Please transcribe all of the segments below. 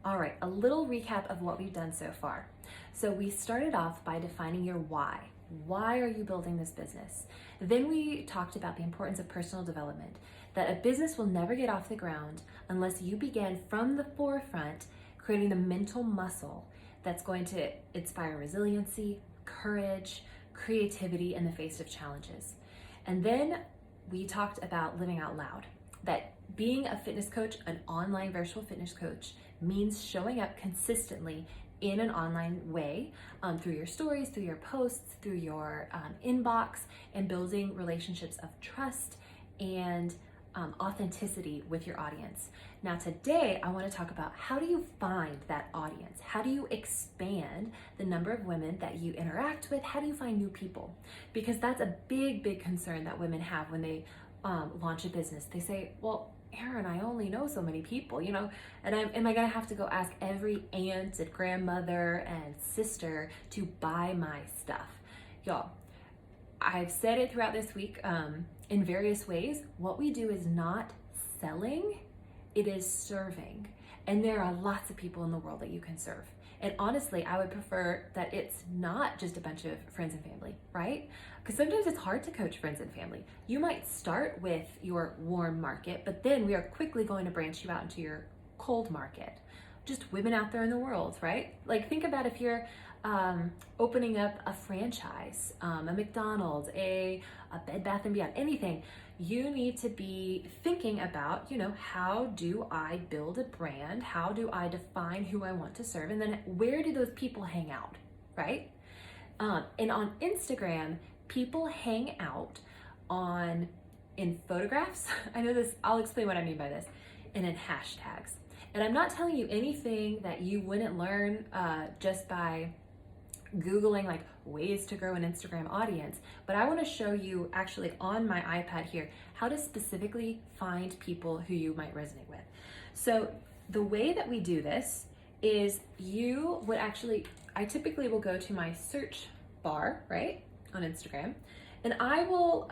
All right, a little recap of what we've done so far. So we started off by defining your why. Why are you building this business? Then we talked about the importance of personal development, that a business will never get off the ground unless you begin from the forefront creating the mental muscle that's going to inspire resiliency, courage, creativity in the face of challenges. And then we talked about living out loud, that being a fitness coach, an online virtual fitness coach, means showing up consistently in an online way, through your stories, through your posts, through your inbox, and building relationships of trust and authenticity with your audience. Now today, I want to talk about how do you find that audience? How do you expand the number of women that you interact with? How do you find new people? Because that's a big concern that women have when they launch a business. They say, well, Erin, I only know so many people, and am I gonna have to go ask every aunt and grandmother and sister to buy my stuff? Y'all, I've said it throughout this week in various ways. What we do is not selling, it is serving. And there are lots of people in the world that you can serve. And honestly, I would prefer that it's not just a bunch of friends and family, right? Because sometimes it's hard to coach friends and family. You might start with your warm market, but then we are quickly going to branch you out into your cold market. Just women out there in the world, right? Like think about if you're opening up a franchise, a McDonald's, a Bed Bath & Beyond, anything. You need to be thinking about, how do I build a brand? How do I define who I want to serve? And then where do those people hang out, right? And on Instagram, people hang out in photographs. I know this, I'll explain what I mean by this, and in hashtags. And I'm not telling you anything that you wouldn't learn just by Googling like ways to grow an Instagram audience, but I want to show you actually on my iPad here how to specifically find people who you might resonate with. So the way that we do this is I typically will go to my search bar, right, on Instagram, and I will,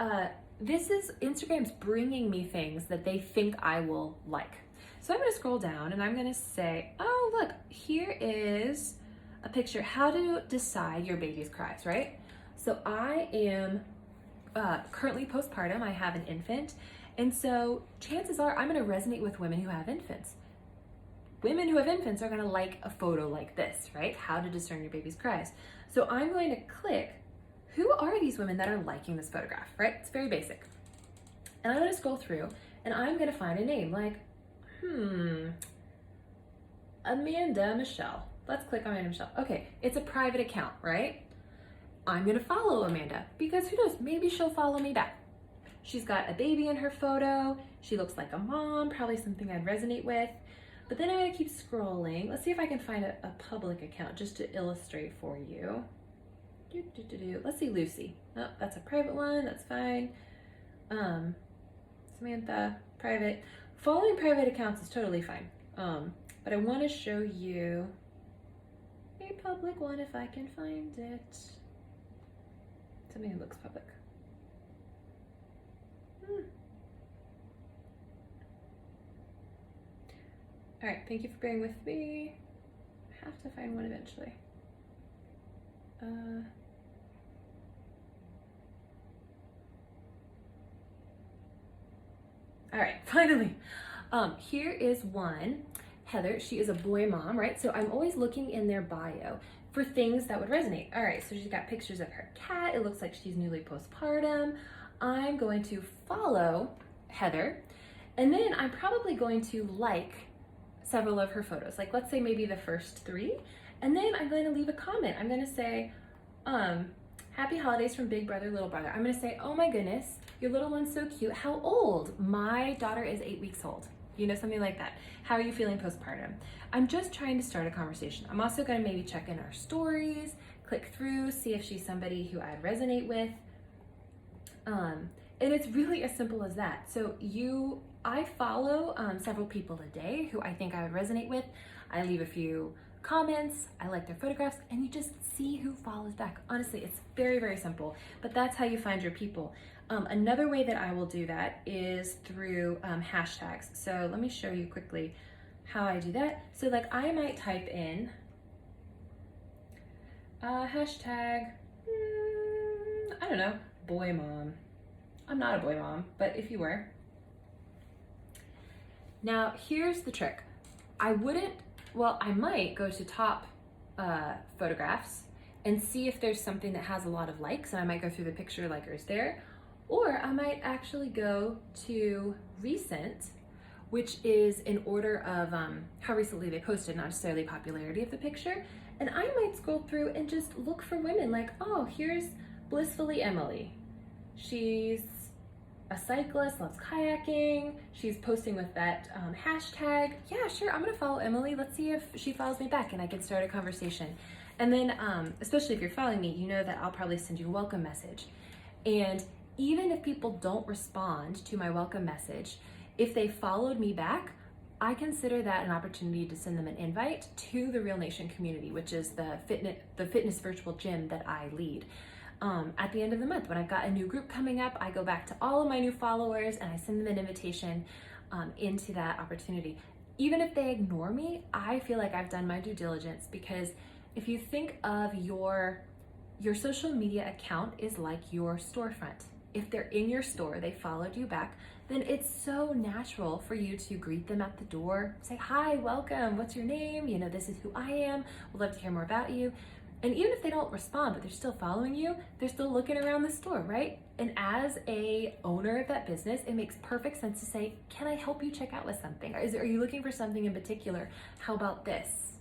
Instagram's bringing me things that they think I will like. So I'm going to scroll down and I'm going to say, oh, look, here is a picture, how to decide your baby's cries, right? So I am currently postpartum, I have an infant, and so chances are I'm gonna resonate with women who have infants. Women who have infants are gonna like a photo like this, right? How to discern your baby's cries. So I'm going to click, who are these women that are liking this photograph, right? It's very basic. And I'm gonna scroll through and I'm gonna find a name like, Amanda Michelle. Let's click on Amanda Michelle. Okay, it's a private account, right? I'm gonna follow Amanda because who knows, maybe she'll follow me back. She's got a baby in her photo. She looks like a mom, probably something I'd resonate with. But then I'm gonna keep scrolling. Let's see if I can find a public account just to illustrate for you. Let's see Lucy. Oh, that's a private one, that's fine. Samantha, private. Following private accounts is totally fine. But I wanna show you a public one if I can find it. Something that looks public. All right, thank you for bearing with me. I have to find one eventually. All right, finally. Here is one. Heather, she is a boy mom, right? So I'm always looking in their bio for things that would resonate. All right, so she's got pictures of her cat. It looks like she's newly postpartum. I'm going to follow Heather, and then I'm probably going to like several of her photos. Like let's say maybe the first 3, and then I'm going to leave a comment. I'm going to say, happy holidays from Big Brother, Little Brother. I'm going to say, oh my goodness, your little one's so cute. How old? My daughter is 8 weeks old. Something like that. How are you feeling postpartum? I'm just trying to start a conversation. I'm also gonna maybe check in our stories, click through, see if she's somebody who I'd resonate with. And it's really as simple as that. So I follow several people a day who I think I would resonate with. I leave a few comments, I like their photographs, and you just see who follows back. Honestly, it's very simple, but that's how you find your people. Another way that I will do that is through hashtags. So let me show you quickly how I do that. So like I might type in hashtag, I don't know, boy mom. I'm not a boy mom, but if you were. Now here's the trick. I might go to top photographs and see if there's something that has a lot of likes, and I might go through the picture likers there. Or I might actually go to recent, which is in order of how recently they posted, not necessarily popularity of the picture. And I might scroll through and just look for women like, oh, here's Blissfully Emily. She's a cyclist, loves kayaking. She's posting with that hashtag. Yeah, sure, I'm gonna follow Emily. Let's see if she follows me back and I can start a conversation. And then, especially if you're following me, you know that I'll probably send you a welcome message. And even if people don't respond to my welcome message, if they followed me back, I consider that an opportunity to send them an invite to the Real Nation community, which is the fitness virtual gym that I lead. At the end of the month, when I've got a new group coming up, I go back to all of my new followers and I send them an invitation into that opportunity. Even if they ignore me, I feel like I've done my due diligence, because if you think of your social media account is like your storefront. If they're in your store, they followed you back, then it's so natural for you to greet them at the door, say, hi, welcome, what's your name? You know, this is who I am. Would love to hear more about you. And even if they don't respond, but they're still following you, they're still looking around the store, right? And as a owner of that business, it makes perfect sense to say, can I help you check out with something? Are you looking for something in particular? How about this?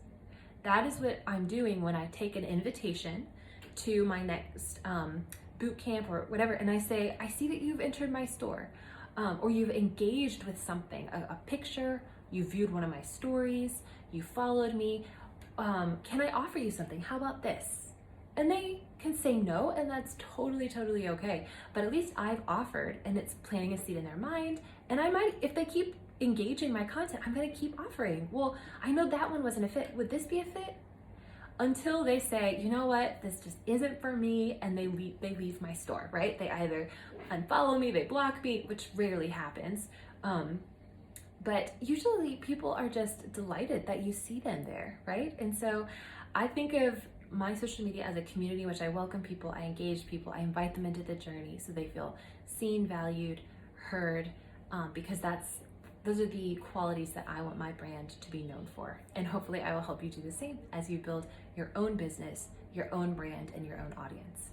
That is what I'm doing when I take an invitation to my next boot camp or whatever, and I say, I see that you've entered my store, or you've engaged with something, a picture, you viewed one of my stories, you followed me, can I offer you something? How about this? And they can say no, and that's totally, totally okay. But at least I've offered, and it's planting a seed in their mind. And I might, if they keep engaging my content, I'm gonna keep offering. Well, I know that one wasn't a fit. Would this be a fit? Until they say, you know what, this just isn't for me, and they leave my store, right? They either unfollow me, they block me, which rarely happens. But usually people are just delighted that you see them there, right? And so I think of my social media as a community in which I welcome people, I engage people, I invite them into the journey so they feel seen, valued, heard, because those are the qualities that I want my brand to be known for. And hopefully I will help you do the same as you build your own business, your own brand, and your own audience.